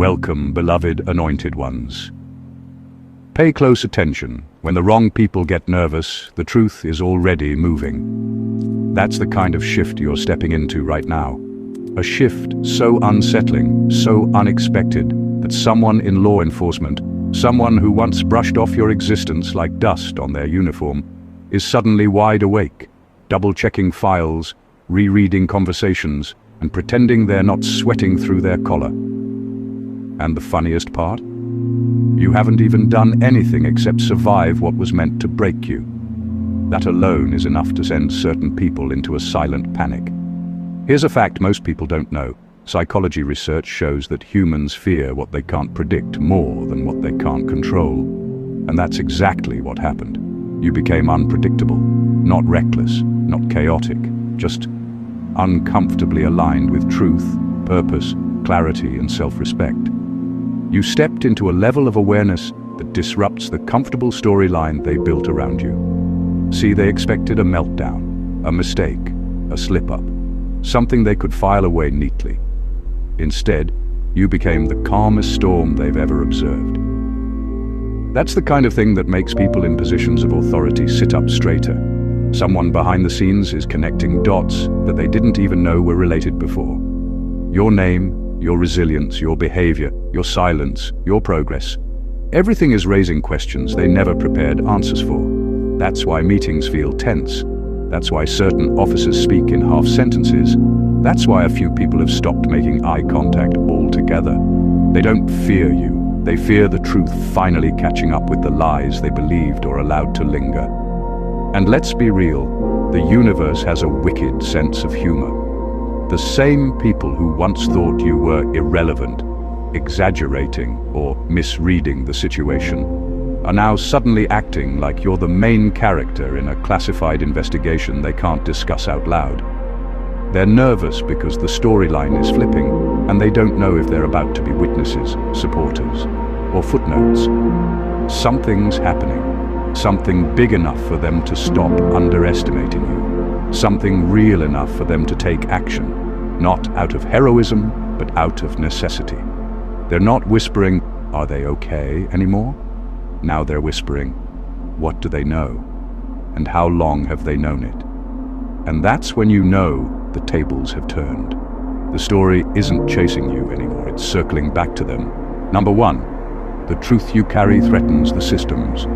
Welcome, beloved anointed ones. Pay close attention. When the wrong people get nervous, the truth is already moving. That's the kind of shift you're stepping into right now. A shift so unsettling, so unexpected, that someone in law enforcement, someone who once brushed off your existence like dust on their uniform, is suddenly wide awake, double-checking files, rereading conversations, and pretending they're not sweating through their collar. And the funniest part? You haven't even done anything except survive what was meant to break you. That alone is enough to send certain people into a silent panic. Here's a fact most people don't know. Psychology research shows that humans fear what they can't predict more than what they can't control. And that's exactly what happened. You became unpredictable, not reckless, not chaotic, just uncomfortably aligned with truth, purpose, clarity, and self-respect. You stepped into a level of awareness that disrupts the comfortable storyline they built around you. See, they expected a meltdown, a mistake, a slip-up, something they could file away neatly. Instead, you became the calmest storm they've ever observed. That's the kind of thing that makes people in positions of authority sit up straighter. Someone behind the scenes is connecting dots that they didn't even know were related before. Your name, your resilience, your behavior, your silence, your progress. Everything is raising questions they never prepared answers for. That's why meetings feel tense. That's why certain officers speak in half sentences. That's why a few people have stopped making eye contact altogether. They don't fear you. They fear the truth finally catching up with the lies they believed or allowed to linger. And let's be real, the universe has a wicked sense of humor. The same people who once thought you were irrelevant, exaggerating, or misreading the situation, are now suddenly acting like you're the main character in a classified investigation they can't discuss out loud. They're nervous because the storyline is flipping, and they don't know if they're about to be witnesses, supporters, or footnotes. Something's happening, something big enough for them to stop underestimating you. Something real enough for them to take action, not out of heroism, but out of necessity. They're not whispering, "Are they okay?" anymore. Now they're whispering, "What do they know? And how long have they known it?" And that's when you know the tables have turned. The story isn't chasing you anymore, it's circling back to them. Number one, the truth you carry threatens the systems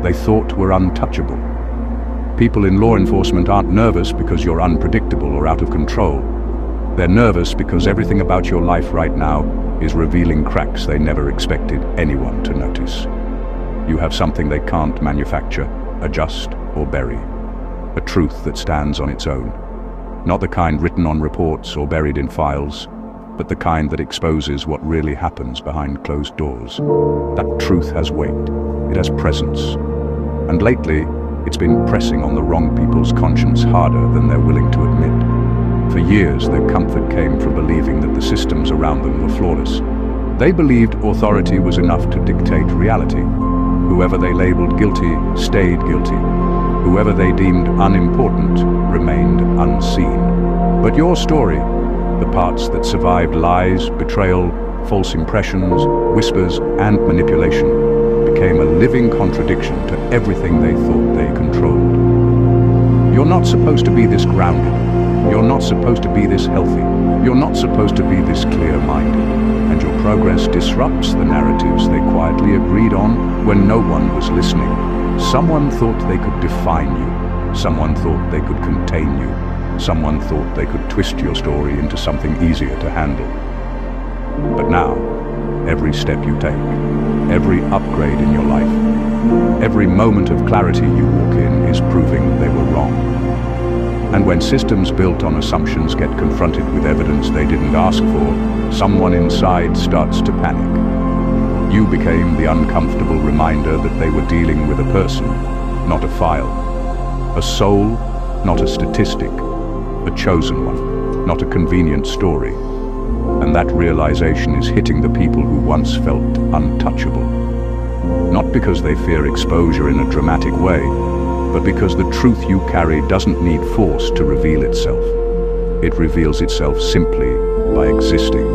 they thought were untouchable. People in law enforcement aren't nervous because you're unpredictable or out of control. They're nervous because everything about your life right now is revealing cracks they never expected anyone to notice. You have something they can't manufacture, adjust, or bury. A truth that stands on its own. Not the kind written on reports or buried in files, but the kind that exposes what really happens behind closed doors. That truth has weight, it has presence. And lately, it's been pressing on the wrong people's conscience harder than they're willing to admit. For years, their comfort came from believing that the systems around them were flawless. They believed authority was enough to dictate reality. Whoever they labeled guilty stayed guilty. Whoever they deemed unimportant remained unseen. But your story, the parts that survived lies, betrayal, false impressions, whispers, and manipulation, became a living contradiction to everything they thought they controlled. You're not supposed to be this grounded. You're not supposed to be this healthy. You're not supposed to be this clear-minded. And your progress disrupts the narratives they quietly agreed on when no one was listening. Someone thought they could define you. Someone thought they could contain you. Someone thought they could twist your story into something easier to handle. But now, every step you take, every upgrade in your life, every moment of clarity you walk in is proving they were wrong. And when systems built on assumptions get confronted with evidence they didn't ask for, someone inside starts to panic. You became the uncomfortable reminder that they were dealing with a person, not a file. A soul, not a statistic. A chosen one, not a convenient story. And that realization is hitting the people who once felt untouchable. Not because they fear exposure in a dramatic way, but because the truth you carry doesn't need force to reveal itself. It reveals itself simply by existing.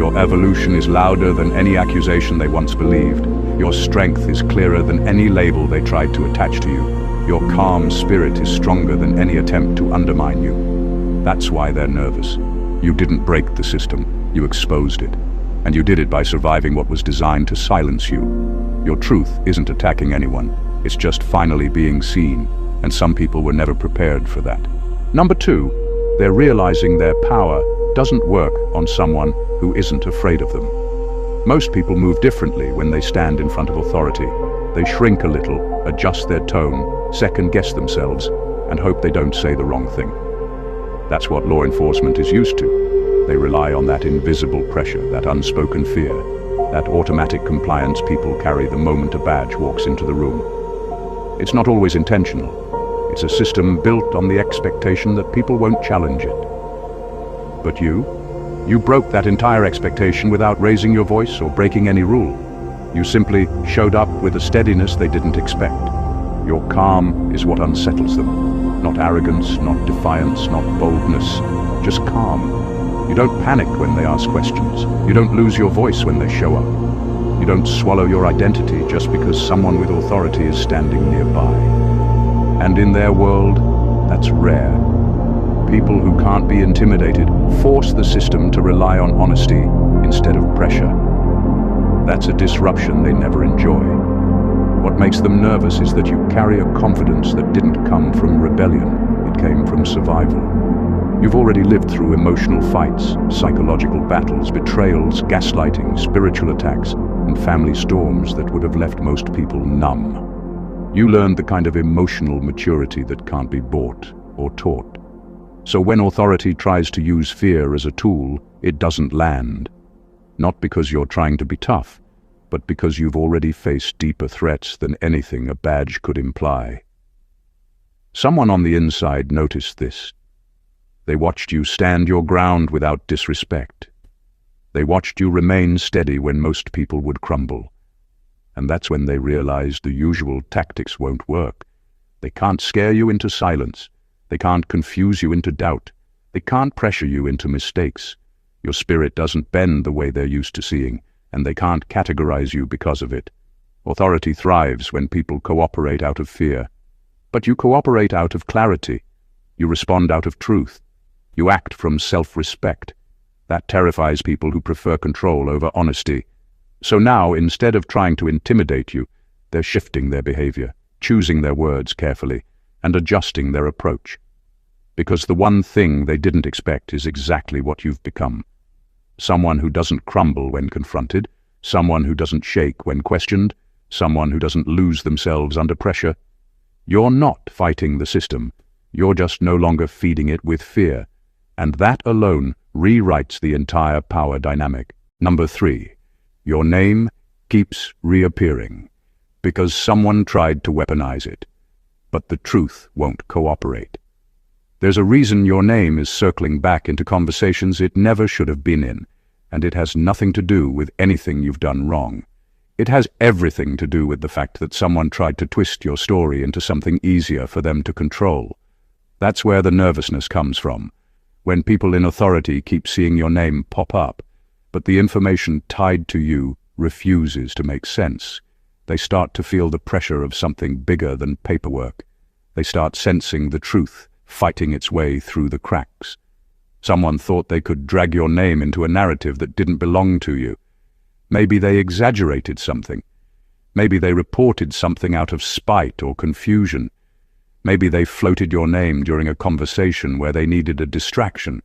Your Your evolution is louder than any accusation they once believed. Your strength is clearer than any label they tried to attach to you. Your calm spirit is stronger than any attempt to undermine you. That's why they're nervous. You didn't break the system, you exposed it. And you did it by surviving what was designed to silence you. Your truth isn't attacking anyone, it's just finally being seen, and some people were never prepared for that. Number two, they're realizing their power doesn't work on someone who isn't afraid of them. Most people move differently when they stand in front of authority. They shrink a little, adjust their tone, second-guess themselves, and hope they don't say the wrong thing. That's what law enforcement is used to. They rely on that invisible pressure, that unspoken fear, that automatic compliance people carry the moment a badge walks into the room. It's not always intentional. It's a system built on the expectation that people won't challenge it. But you broke that entire expectation without raising your voice or breaking any rule. You simply showed up with a steadiness they didn't expect. Your calm is what unsettles them. Not arrogance, not defiance, not boldness, just calm. You don't panic when they ask questions. You don't lose your voice when they show up. You don't swallow your identity just because someone with authority is standing nearby. And in their world, that's rare. People who can't be intimidated force the system to rely on honesty instead of pressure. That's a disruption they never enjoy. What makes them nervous is that you carry a confidence that didn't come from rebellion, it came from survival. You've already lived through emotional fights, psychological battles, betrayals, gaslighting, spiritual attacks, and family storms that would have left most people numb. You learned the kind of emotional maturity that can't be bought or taught. So when authority tries to use fear as a tool, it doesn't land. Not because you're trying to be tough, but because you've already faced deeper threats than anything a badge could imply. Someone on the inside noticed this. They watched you stand your ground without disrespect. They watched you remain steady when most people would crumble. And that's when they realized the usual tactics won't work. They can't scare you into silence. They can't confuse you into doubt. They can't pressure you into mistakes. Your spirit doesn't bend the way they're used to seeing, and they can't categorize you because of it. Authority thrives when people cooperate out of fear. But you cooperate out of clarity. You respond out of truth. You act from self-respect. That terrifies people who prefer control over honesty. So now, instead of trying to intimidate you, they're shifting their behavior, choosing their words carefully, and adjusting their approach. Because the one thing they didn't expect is exactly what you've become. Someone who doesn't crumble when confronted, someone who doesn't shake when questioned, someone who doesn't lose themselves under pressure. You're not fighting the system. You're just no longer feeding it with fear. And that alone rewrites the entire power dynamic. Number 3, your name keeps reappearing because someone tried to weaponize it. But the truth won't cooperate. There's a reason your name is circling back into conversations it never should have been in, and it has nothing to do with anything you've done wrong. It has everything to do with the fact that someone tried to twist your story into something easier for them to control. That's where the nervousness comes from, when people in authority keep seeing your name pop up, but the information tied to you refuses to make sense. They start to feel the pressure of something bigger than paperwork. They start sensing the truth fighting its way through the cracks. Someone thought they could drag your name into a narrative that didn't belong to you. Maybe they exaggerated something. Maybe they reported something out of spite or confusion. Maybe they floated your name during a conversation where they needed a distraction.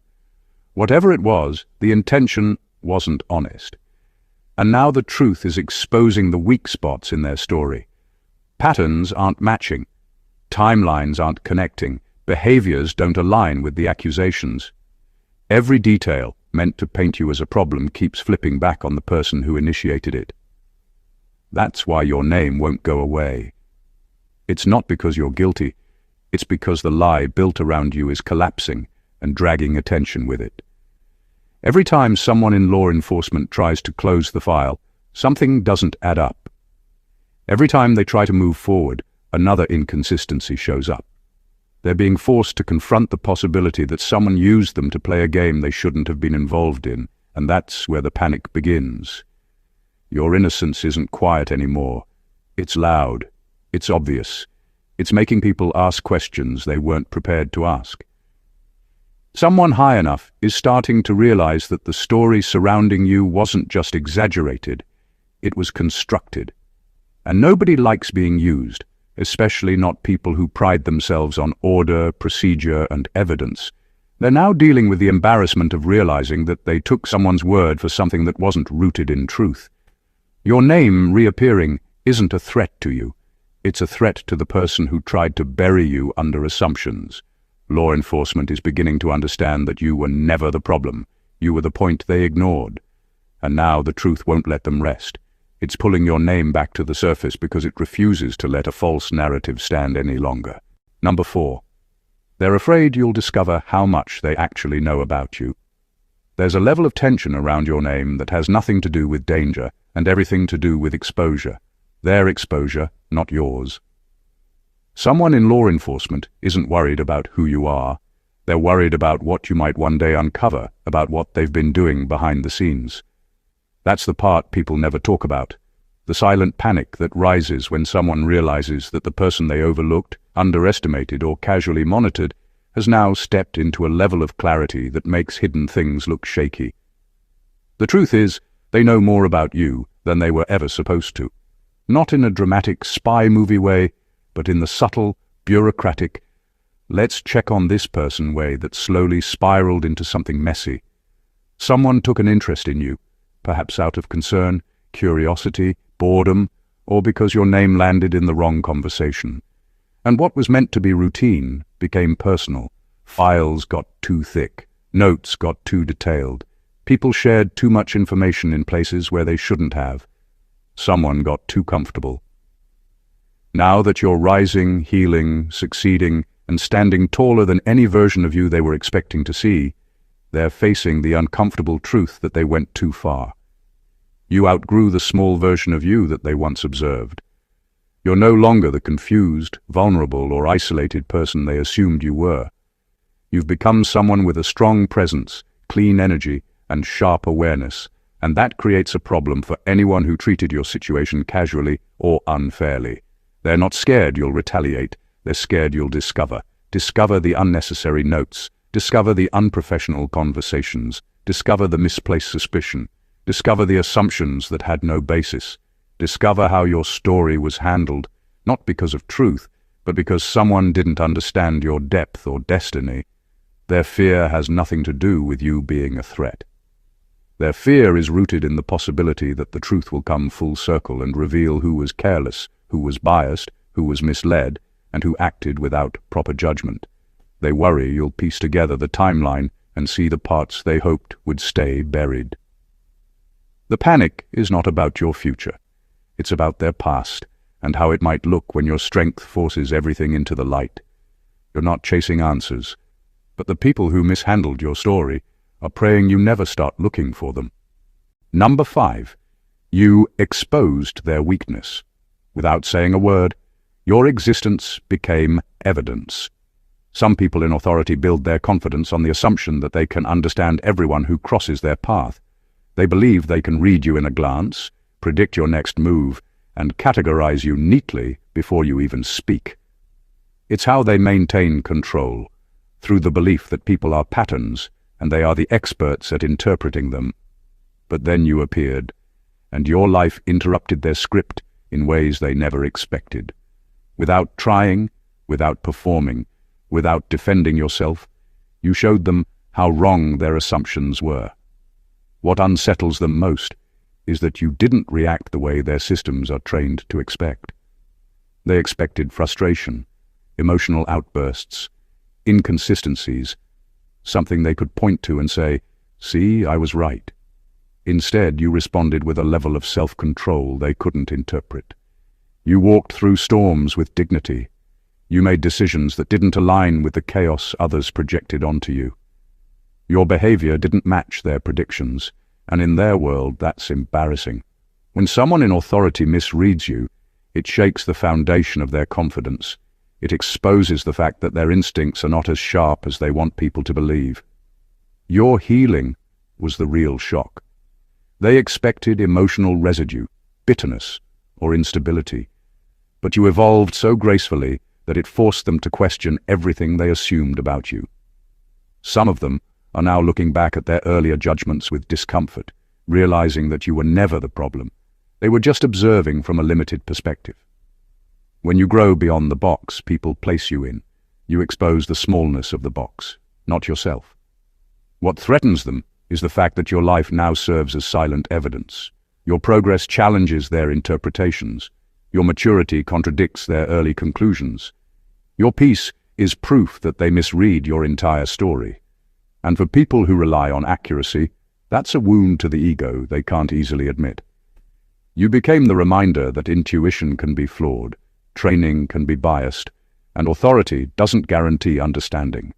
Whatever it was, the intention wasn't honest. And now the truth is exposing the weak spots in their story. Patterns aren't matching. Timelines aren't connecting. Behaviors don't align with the accusations. Every detail meant to paint you as a problem keeps flipping back on the person who initiated it. That's why your name won't go away. It's not because you're guilty. It's because the lie built around you is collapsing and dragging attention with it. Every time someone in law enforcement tries to close the file, something doesn't add up. Every time they try to move forward, another inconsistency shows up. They're being forced to confront the possibility that someone used them to play a game they shouldn't have been involved in, And that's where the panic begins. Your innocence isn't quiet anymore. It's loud. It's obvious. It's making people ask questions they weren't prepared to ask. Someone high enough is starting to realize that the story surrounding you wasn't just exaggerated, it was constructed. And nobody likes being used, especially not people who pride themselves on order, procedure, and evidence. They're now dealing with the embarrassment of realizing that they took someone's word for something that wasn't rooted in truth. Your name reappearing isn't a threat to you. It's a threat to the person who tried to bury you under assumptions. Law enforcement is beginning to understand that you were never the problem. You were the point they ignored. And now the truth won't let them rest. It's pulling your name back to the surface because it refuses to let a false narrative stand any longer. Number 4. They're afraid you'll discover how much they actually know about you. There's a level of tension around your name that has nothing to do with danger and everything to do with exposure. Their exposure, not yours. Someone in law enforcement isn't worried about who you are. They're worried about what you might one day uncover, about what they've been doing behind the scenes. That's the part people never talk about. The silent panic that rises when someone realizes that the person they overlooked, underestimated, or casually monitored has now stepped into a level of clarity that makes hidden things look shaky. The truth is, they know more about you than they were ever supposed to. Not in a dramatic spy movie way, but in the subtle, bureaucratic, let's check on this person way that slowly spiraled into something messy. Someone took an interest in you, perhaps out of concern, curiosity, boredom, or because your name landed in the wrong conversation. And what was meant to be routine became personal. Files got too thick, notes got too detailed. People shared too much information in places where they shouldn't have. Someone got too comfortable. Now that you're rising, healing, succeeding, and standing taller than any version of you they were expecting to see, they're facing the uncomfortable truth that they went too far. You outgrew the small version of you that they once observed. You're no longer the confused, vulnerable, or isolated person they assumed you were. You've become someone with a strong presence, clean energy, and sharp awareness, and that creates a problem for anyone who treated your situation casually or unfairly. They're not scared you'll retaliate, they're scared you'll discover. Discover the unnecessary notes, discover the unprofessional conversations, discover the misplaced suspicion, discover the assumptions that had no basis, discover how your story was handled, not because of truth, but because someone didn't understand your depth or destiny. Their fear has nothing to do with you being a threat. Their fear is rooted in the possibility that the truth will come full circle and reveal who was careless, who was biased, who was misled, and who acted without proper judgment. They worry you'll piece together the timeline and see the parts they hoped would stay buried. The panic is not about your future. It's about their past, and how it might look when your strength forces everything into the light. You're not chasing answers, but the people who mishandled your story are praying you never start looking for them. Number 5. You exposed their weakness. Without saying a word, your existence became evidence. Some people in authority build their confidence on the assumption that they can understand everyone who crosses their path. They believe they can read you in a glance, predict your next move, and categorize you neatly before you even speak. It's how they maintain control, through the belief that people are patterns, and they are the experts at interpreting them. But then you appeared, and your life interrupted their script in ways they never expected. Without trying, without performing, without defending yourself, you showed them how wrong their assumptions were. What unsettles them most is that you didn't react the way their systems are trained to expect. They expected frustration, emotional outbursts, inconsistencies, something they could point to and say, "See, I was right." Instead, you responded with a level of self-control they couldn't interpret. You walked through storms with dignity. You made decisions that didn't align with the chaos others projected onto you. Your behavior didn't match their predictions, and in their world, that's embarrassing. When someone in authority misreads you, it shakes the foundation of their confidence. It exposes the fact that their instincts are not as sharp as they want people to believe. Your healing was the real shock. They expected emotional residue, bitterness, or instability. But you evolved so gracefully that it forced them to question everything they assumed about you. Some of them are now looking back at their earlier judgments with discomfort, realizing that you were never the problem. They were just observing from a limited perspective. When you grow beyond the box people place you in, you expose the smallness of the box, not yourself. What threatens them is the fact that your life now serves as silent evidence. Your progress challenges their interpretations. Your maturity contradicts their early conclusions. Your peace is proof that they misread your entire story. And for people who rely on accuracy, that's a wound to the ego they can't easily admit. You became the reminder that intuition can be flawed, training can be biased, and authority doesn't guarantee understanding.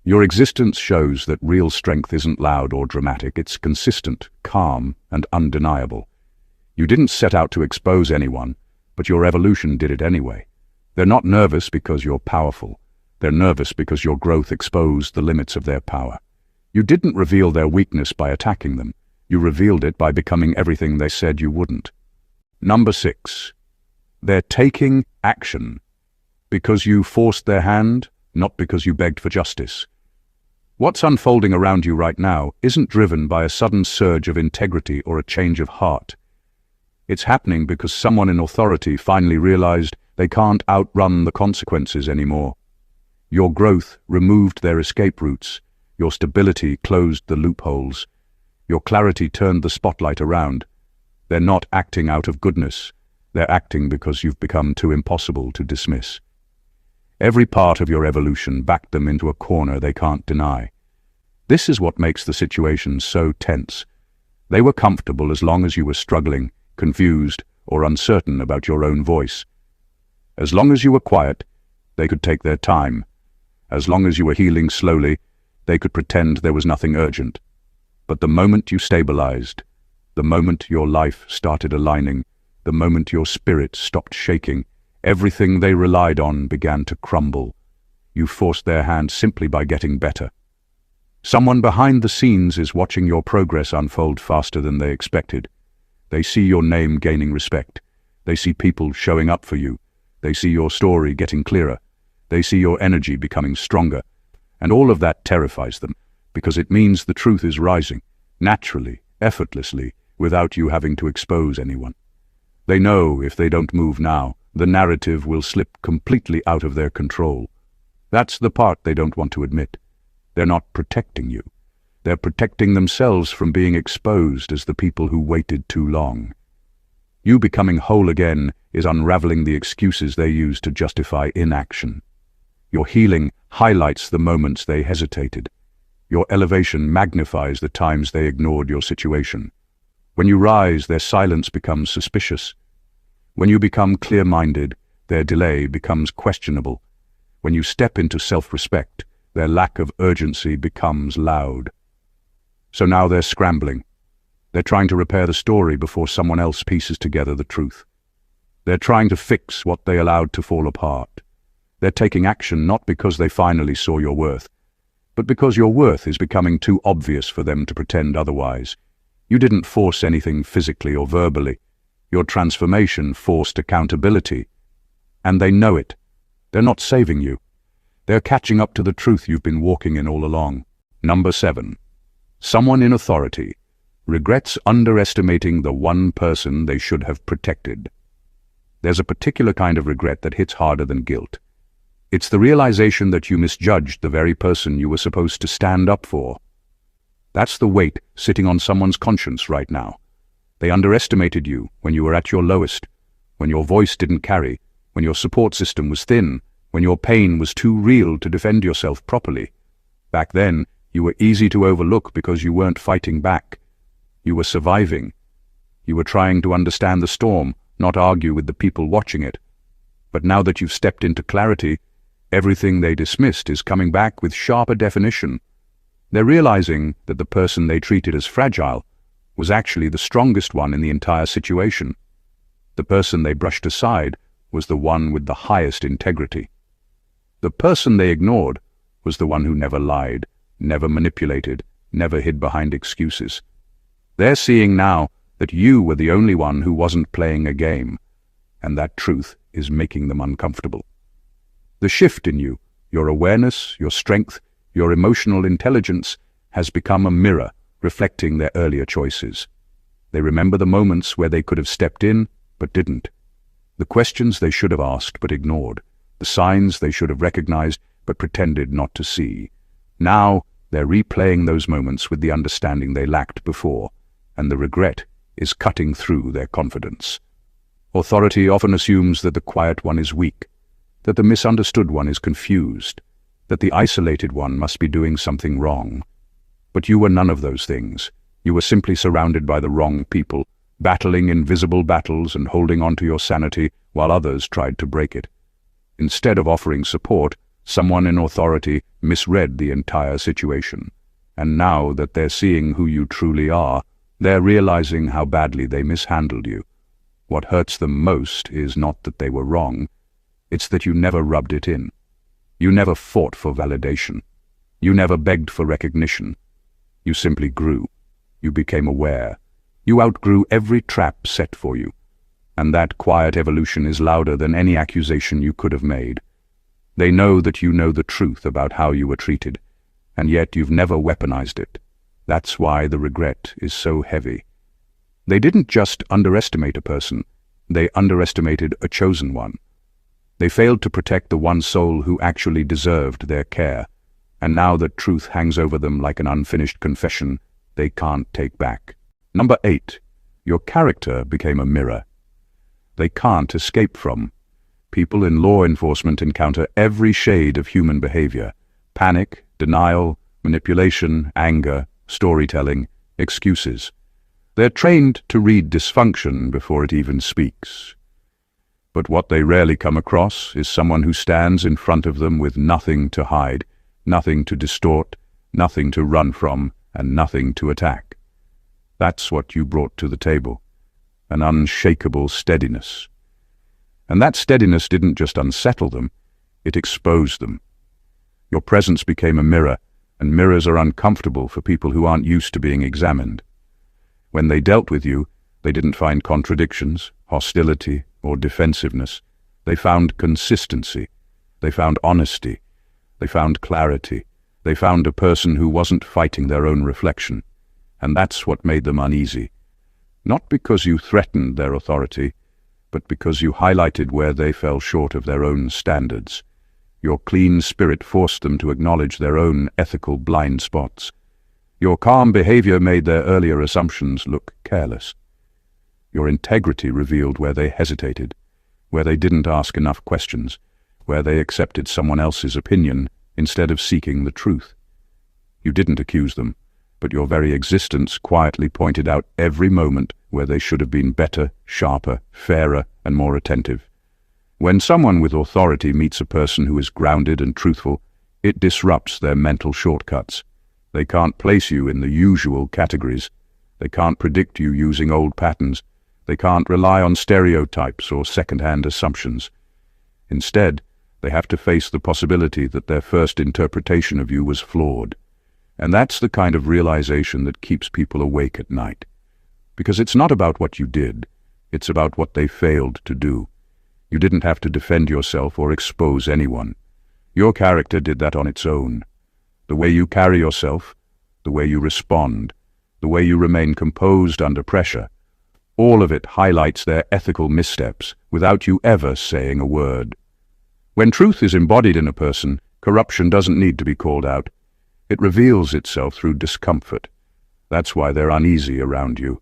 Your existence shows that real strength isn't loud or dramatic, it's consistent, calm, and undeniable. You didn't set out to expose anyone, but your evolution did it anyway. They're not nervous because you're powerful. They're nervous because your growth exposed the limits of their power. You didn't reveal their weakness by attacking them. You revealed it by becoming everything they said you wouldn't. Number 6. They're taking action because you forced their hand, not because you begged for justice. What's unfolding around you right now isn't driven by a sudden surge of integrity or a change of heart. It's happening because someone in authority finally realized they can't outrun the consequences anymore. Your growth removed their escape routes. Your stability closed the loopholes. Your clarity turned the spotlight around. They're not acting out of goodness. They're acting because you've become too impossible to dismiss. Every part of your evolution backed them into a corner they can't deny. This is what makes the situation so tense. They were comfortable as long as you were struggling, confused, or uncertain about your own voice. As long as you were quiet, they could take their time. As long as you were healing slowly, they could pretend there was nothing urgent. But the moment you stabilized, the moment your life started aligning, the moment your spirit stopped shaking, everything they relied on began to crumble. You forced their hand simply by getting better. Someone behind the scenes is watching your progress unfold faster than they expected. They see your name gaining respect. They see people showing up for you. They see your story getting clearer. They see your energy becoming stronger. And all of that terrifies them, because it means the truth is rising, naturally, effortlessly, without you having to expose anyone. They know if they don't move now, the narrative will slip completely out of their control. That's the part they don't want to admit. They're not protecting you. They're protecting themselves from being exposed as the people who waited too long. You becoming whole again is unraveling the excuses they use to justify inaction. Your healing highlights the moments they hesitated. Your elevation magnifies the times they ignored your situation. When you rise, their silence becomes suspicious. When you become clear-minded, their delay becomes questionable. When you step into self-respect, their lack of urgency becomes loud. So now they're scrambling. They're trying to repair the story before someone else pieces together the truth. They're trying to fix what they allowed to fall apart. They're taking action not because they finally saw your worth, but because your worth is becoming too obvious for them to pretend otherwise. You didn't force anything physically or verbally. Your transformation forced accountability. And they know it. They're not saving you. They're catching up to the truth you've been walking in all along. Number 7. Someone in authority regrets underestimating the one person they should have protected. There's a particular kind of regret that hits harder than guilt. It's the realization that you misjudged the very person you were supposed to stand up for. That's the weight sitting on someone's conscience right now. They underestimated you when you were at your lowest, when your voice didn't carry, when your support system was thin, when your pain was too real to defend yourself properly. Back then, you were easy to overlook because you weren't fighting back. You were surviving. You were trying to understand the storm, not argue with the people watching it. But now that you've stepped into clarity, everything they dismissed is coming back with sharper definition. They're realizing that the person they treated as fragile was actually the strongest one in the entire situation. The person they brushed aside was the one with the highest integrity. The person they ignored was the one who never lied, never manipulated, never hid behind excuses. They're seeing now that you were the only one who wasn't playing a game, and that truth is making them uncomfortable. The shift in you, your awareness, your strength, your emotional intelligence, has become a mirror reflecting their earlier choices. They remember the moments where they could have stepped in, but didn't. The questions they should have asked but ignored. The signs they should have recognized but pretended not to see. Now, they're replaying those moments with the understanding they lacked before, and the regret is cutting through their confidence. Authority often assumes that the quiet one is weak, that the misunderstood one is confused, that the isolated one must be doing something wrong. But you were none of those things. You were simply surrounded by the wrong people, battling invisible battles and holding on to your sanity while others tried to break it. Instead of offering support, someone in authority misread the entire situation. And now that they're seeing who you truly are, they're realizing how badly they mishandled you. What hurts them most is not that they were wrong, it's that you never rubbed it in. You never fought for validation. You never begged for recognition. You simply grew. You became aware. You outgrew every trap set for you. And that quiet evolution is louder than any accusation you could have made. They know that you know the truth about how you were treated, and yet you've never weaponized it. That's why the regret is so heavy. They didn't just underestimate a person, they underestimated a chosen one. They failed to protect the one soul who actually deserved their care, and now that truth hangs over them like an unfinished confession they can't take back. Number 8. Your character became a mirror they can't escape from. People in law enforcement encounter every shade of human behavior: panic, denial, manipulation, anger, storytelling, excuses. They're trained to read dysfunction before it even speaks. But what they rarely come across is someone who stands in front of them with nothing to hide, nothing to distort, nothing to run from, and nothing to attack. That's what you brought to the table: an unshakable steadiness. And that steadiness didn't just unsettle them, it exposed them. Your presence became a mirror, and mirrors are uncomfortable for people who aren't used to being examined. When they dealt with you, they didn't find contradictions, hostility, or defensiveness. They found consistency. They found honesty. They found clarity. They found a person who wasn't fighting their own reflection. And that's what made them uneasy. Not because you threatened their authority, but because you highlighted where they fell short of their own standards. Your clean spirit forced them to acknowledge their own ethical blind spots. Your calm behavior made their earlier assumptions look careless. Your integrity revealed where they hesitated, where they didn't ask enough questions, where they accepted someone else's opinion instead of seeking the truth. You didn't accuse them, but your very existence quietly pointed out every moment where they should have been better, sharper, fairer, and more attentive. When someone with authority meets a person who is grounded and truthful, it disrupts their mental shortcuts. They can't place you in the usual categories. They can't predict you using old patterns. They can't rely on stereotypes or second-hand assumptions. Instead, they have to face the possibility that their first interpretation of you was flawed. And that's the kind of realization that keeps people awake at night. Because it's not about what you did, it's about what they failed to do. You didn't have to defend yourself or expose anyone. Your character did that on its own. The way you carry yourself, the way you respond, the way you remain composed under pressure, all of it highlights their ethical missteps without you ever saying a word. When truth is embodied in a person, corruption doesn't need to be called out. It reveals itself through discomfort. That's why they're uneasy around you.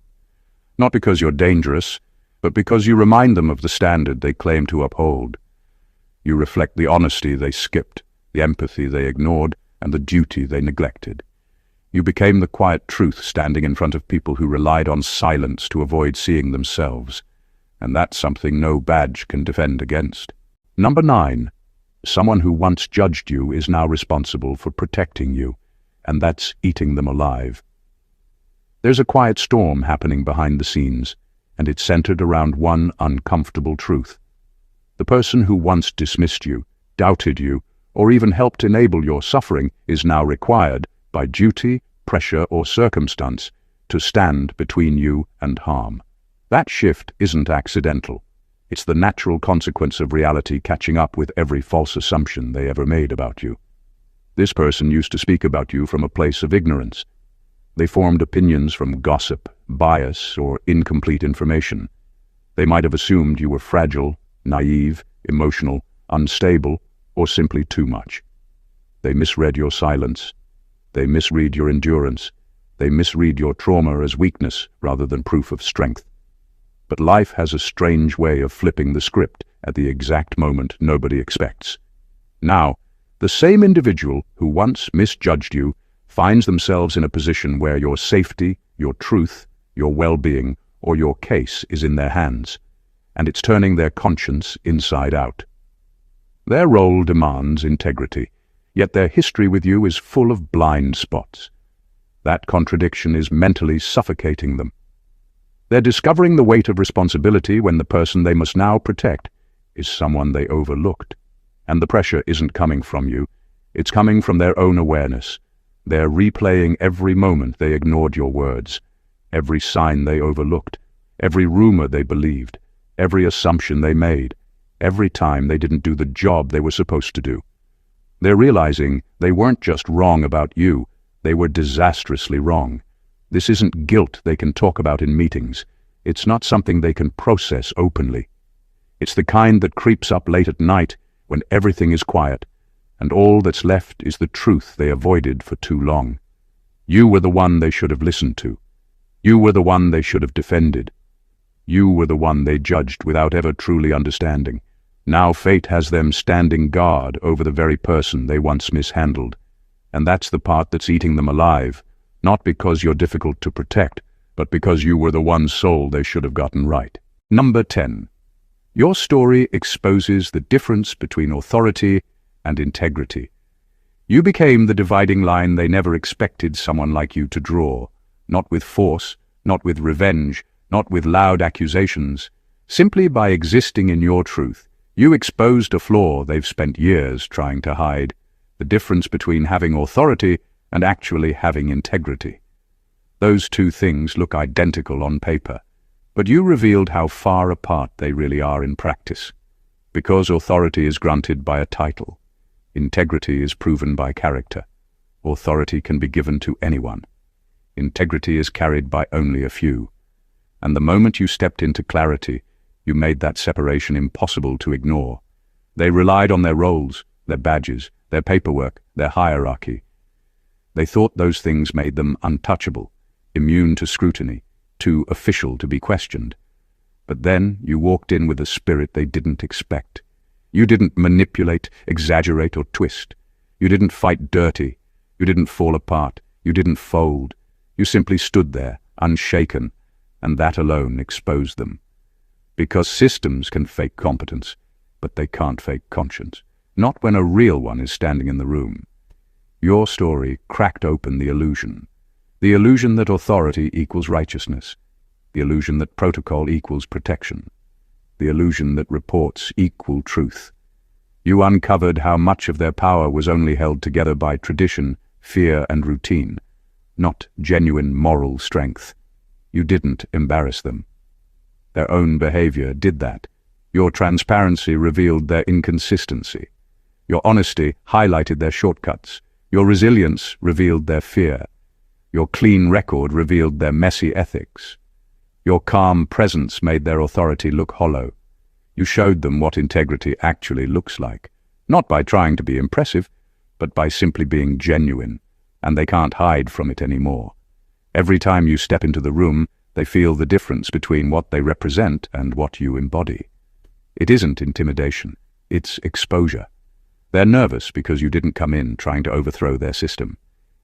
Not because you're dangerous, but because you remind them of the standard they claim to uphold. You reflect the honesty they skipped, the empathy they ignored, and the duty they neglected. You became the quiet truth standing in front of people who relied on silence to avoid seeing themselves. And that's something no badge can defend against. Number 9. Someone who once judged you is now responsible for protecting you, and that's eating them alive. There's a quiet storm happening behind the scenes, and it's centered around one uncomfortable truth. The person who once dismissed you, doubted you, or even helped enable your suffering is now required, by duty, pressure, or circumstance to stand between you and harm. That shift isn't accidental. It's the natural consequence of reality catching up with every false assumption they ever made about you. This person used to speak about you from a place of ignorance. They formed opinions from gossip, bias, or incomplete information. They might have assumed you were fragile, naive, emotional, unstable, or simply too much. They misread your silence. They misread your endurance. They misread your trauma as weakness rather than proof of strength. But life has a strange way of flipping the script at the exact moment nobody expects. Now, the same individual who once misjudged you finds themselves in a position where your safety, your truth, your well-being, or your case is in their hands, and it's turning their conscience inside out. Their role demands integrity, yet their history with you is full of blind spots. That contradiction is mentally suffocating them. They're discovering the weight of responsibility when the person they must now protect is someone they overlooked. And the pressure isn't coming from you, it's coming from their own awareness. They're replaying every moment they ignored your words, every sign they overlooked, every rumor they believed, every assumption they made, every time they didn't do the job they were supposed to do. They're realizing they weren't just wrong about you, they were disastrously wrong. This isn't guilt they can talk about in meetings. It's not something they can process openly. It's the kind that creeps up late at night when everything is quiet, and all that's left is the truth they avoided for too long. You were the one they should have listened to. You were the one they should have defended. You were the one they judged without ever truly understanding. Now fate has them standing guard over the very person they once mishandled. And that's the part that's eating them alive, not because you're difficult to protect, but because you were the one soul they should have gotten right. Number 10. Your story exposes the difference between authority and integrity. You became the dividing line they never expected someone like you to draw, not with force, not with revenge, not with loud accusations. Simply by existing in your truth, you exposed a flaw they've spent years trying to hide, the difference between having authority and actually having integrity. Those two things look identical on paper, but you revealed how far apart they really are in practice. Because authority is granted by a title, integrity is proven by character. Authority can be given to anyone. Integrity is carried by only a few. And the moment you stepped into clarity, you made that separation impossible to ignore. They relied on their roles, their badges, their paperwork, their hierarchy. They thought those things made them untouchable, immune to scrutiny, too official to be questioned. But then you walked in with a spirit they didn't expect. You didn't manipulate, exaggerate, or twist. You didn't fight dirty. You didn't fall apart. You didn't fold. You simply stood there, unshaken, and that alone exposed them. Because systems can fake competence, but they can't fake conscience. Not when a real one is standing in the room. Your story cracked open the illusion that authority equals righteousness, the illusion that protocol equals protection, the illusion that reports equal truth. You uncovered how much of their power was only held together by tradition, fear, and routine, not genuine moral strength. You didn't embarrass them. Their own behavior did that. Your transparency revealed their inconsistency. Your honesty highlighted their shortcuts. Your resilience revealed their fear. Your clean record revealed their messy ethics. Your calm presence made their authority look hollow. You showed them what integrity actually looks like, not by trying to be impressive, but by simply being genuine, and they can't hide from it anymore. Every time you step into the room, they feel the difference between what they represent and what you embody. It isn't intimidation, it's exposure. They're nervous because you didn't come in trying to overthrow their system.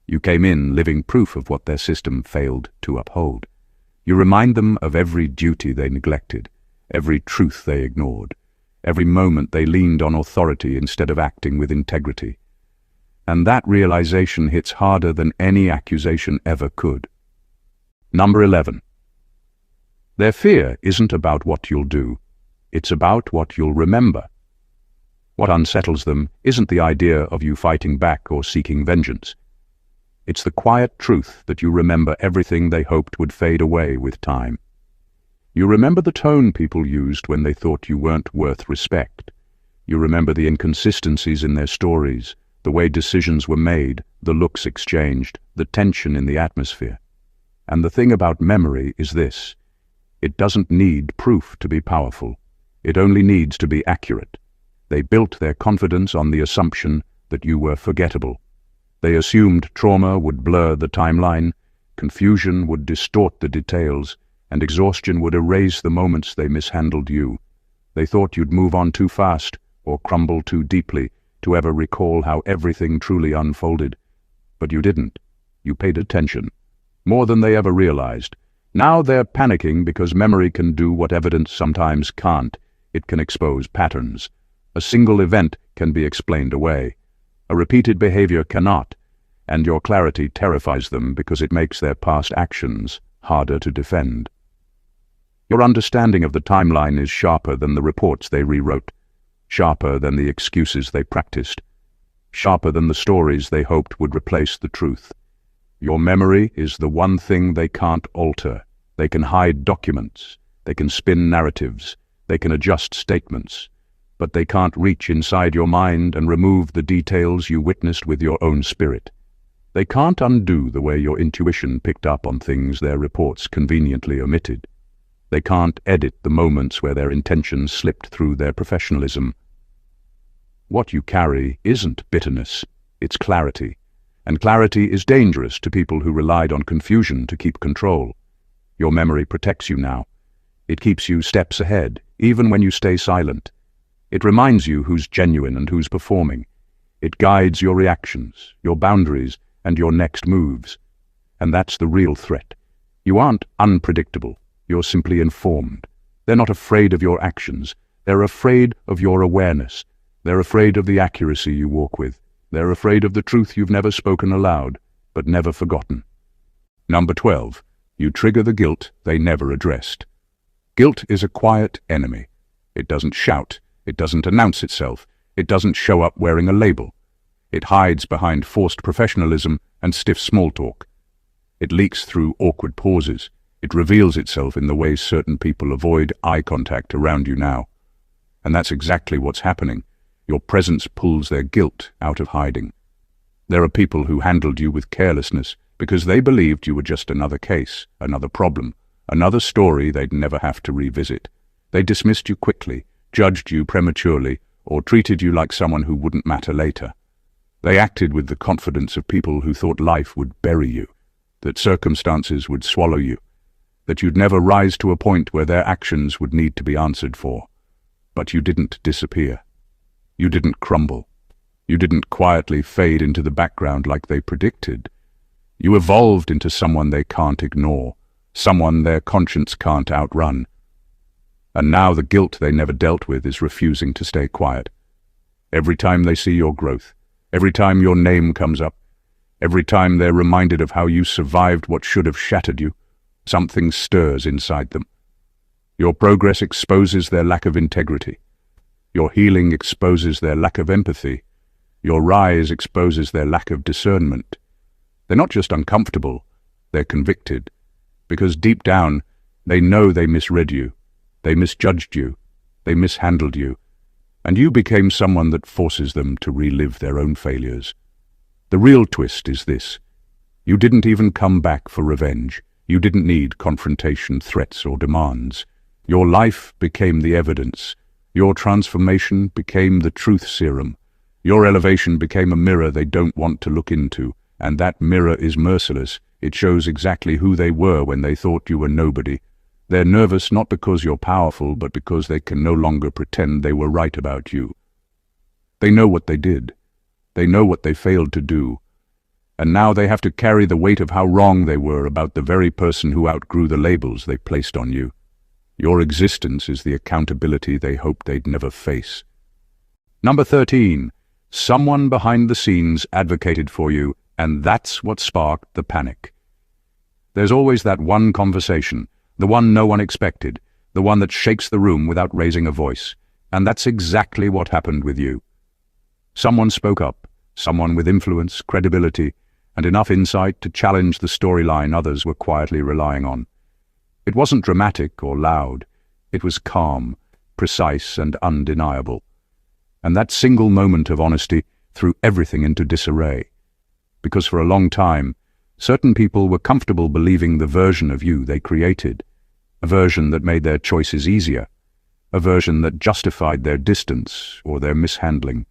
You came in living proof of what their system failed to uphold. You remind them of every duty they neglected, every truth they ignored, every moment they leaned on authority instead of acting with integrity. And that realization hits harder than any accusation ever could. Number 11. Their fear isn't about what you'll do, it's about what you'll remember. What unsettles them isn't the idea of you fighting back or seeking vengeance. It's the quiet truth that you remember everything they hoped would fade away with time. You remember the tone people used when they thought you weren't worth respect. You remember the inconsistencies in their stories, the way decisions were made, the looks exchanged, the tension in the atmosphere. And the thing about memory is this: it doesn't need proof to be powerful. It only needs to be accurate. They built their confidence on the assumption that you were forgettable. They assumed trauma would blur the timeline, confusion would distort the details, and exhaustion would erase the moments they mishandled you. They thought you'd move on too fast or crumble too deeply to ever recall how everything truly unfolded. But you didn't. You paid attention. More than they ever realized. Now they're panicking because memory can do what evidence sometimes can't. It can expose patterns. A single event can be explained away. A repeated behavior cannot, and your clarity terrifies them because it makes their past actions harder to defend. Your understanding of the timeline is sharper than the reports they rewrote, sharper than the excuses they practiced, sharper than the stories they hoped would replace the truth. Your memory is the one thing they can't alter. They can hide documents, they can spin narratives, they can adjust statements, but they can't reach inside your mind and remove the details you witnessed with your own spirit. They can't undo the way your intuition picked up on things their reports conveniently omitted. They can't edit the moments where their intentions slipped through their professionalism. What you carry isn't bitterness, it's clarity. And clarity is dangerous to people who relied on confusion to keep control. Your memory protects you now. It keeps you steps ahead, even when you stay silent. It reminds you who's genuine and who's performing. It guides your reactions, your boundaries, and your next moves. And that's the real threat. You aren't unpredictable. You're simply informed. They're not afraid of your actions. They're afraid of your awareness. They're afraid of the accuracy you walk with. They're afraid of the truth you've never spoken aloud, but never forgotten. Number 12. You trigger the guilt they never addressed. Guilt is a quiet enemy. It doesn't shout. It doesn't announce itself. It doesn't show up wearing a label. It hides behind forced professionalism and stiff small talk. It leaks through awkward pauses. It reveals itself in the way certain people avoid eye contact around you now. And that's exactly what's happening. Your presence pulls their guilt out of hiding. There are people who handled you with carelessness because they believed you were just another case, another problem, another story they'd never have to revisit. They dismissed you quickly, judged you prematurely, or treated you like someone who wouldn't matter later. They acted with the confidence of people who thought life would bury you, that circumstances would swallow you, that you'd never rise to a point where their actions would need to be answered for. But you didn't disappear. You didn't crumble. You didn't quietly fade into the background like they predicted. You evolved into someone they can't ignore, someone their conscience can't outrun. And now the guilt they never dealt with is refusing to stay quiet. Every time they see your growth, every time your name comes up, every time they're reminded of how you survived what should have shattered you, something stirs inside them. Your progress exposes their lack of integrity. Your healing exposes their lack of empathy. Your rise exposes their lack of discernment. They're not just uncomfortable, they're convicted. Because deep down, they know they misread you, they misjudged you, they mishandled you, and you became someone that forces them to relive their own failures. The real twist is this: you didn't even come back for revenge. You didn't need confrontation, threats, or demands. Your life became the evidence. Your transformation became the truth serum. Your elevation became a mirror they don't want to look into, and that mirror is merciless. It shows exactly who they were when they thought you were nobody. They're nervous not because you're powerful, but because they can no longer pretend they were right about you. They know what they did. They know what they failed to do. And now they have to carry the weight of how wrong they were about the very person who outgrew the labels they placed on you. Your existence is the accountability they hoped they'd never face. Number 13. Someone behind the scenes advocated for you, and that's what sparked the panic. There's always that one conversation, the one no one expected, the one that shakes the room without raising a voice, and that's exactly what happened with you. Someone spoke up, someone with influence, credibility, and enough insight to challenge the storyline others were quietly relying on. It wasn't dramatic or loud. It was calm, precise, and undeniable. And that single moment of honesty threw everything into disarray. Because for a long time, certain people were comfortable believing the version of you they created, a version that made their choices easier, a version that justified their distance or their mishandling.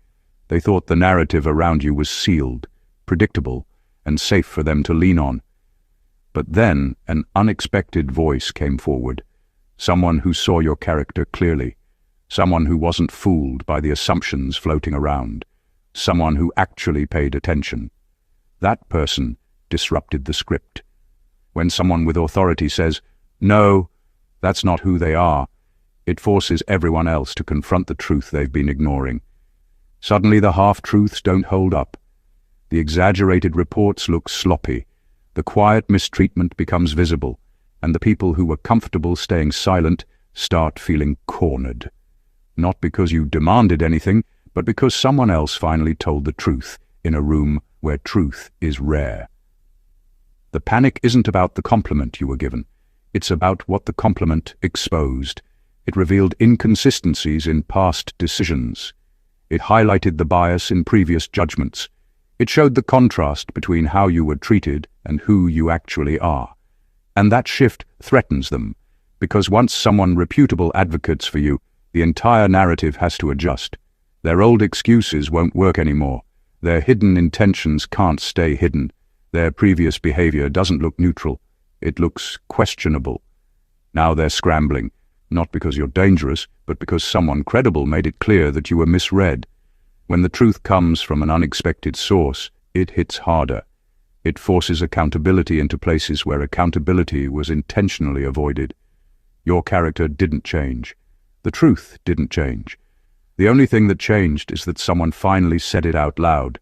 They thought the narrative around you was sealed, predictable, and safe for them to lean on. But then an unexpected voice came forward, someone who saw your character clearly, someone who wasn't fooled by the assumptions floating around, someone who actually paid attention. That person disrupted the script. When someone with authority says, "No, that's not who they are," it forces everyone else to confront the truth they've been ignoring. Suddenly the half-truths don't hold up. The exaggerated reports look sloppy. The quiet mistreatment becomes visible, and the people who were comfortable staying silent start feeling cornered. Not because you demanded anything, but because someone else finally told the truth in a room where truth is rare. The panic isn't about the compliment you were given. It's about what the compliment exposed. It revealed inconsistencies in past decisions. It highlighted the bias in previous judgments. It showed the contrast between how you were treated and who you actually are. And that shift threatens them, because once someone reputable advocates for you, the entire narrative has to adjust. Their old excuses won't work anymore. Their hidden intentions can't stay hidden. Their previous behavior doesn't look neutral. It looks questionable. Now they're scrambling, not because you're dangerous, but because someone credible made it clear that you were misread. When the truth comes from an unexpected source, it hits harder. It forces accountability into places where accountability was intentionally avoided. Your character didn't change. The truth didn't change. The only thing that changed is that someone finally said it out loud.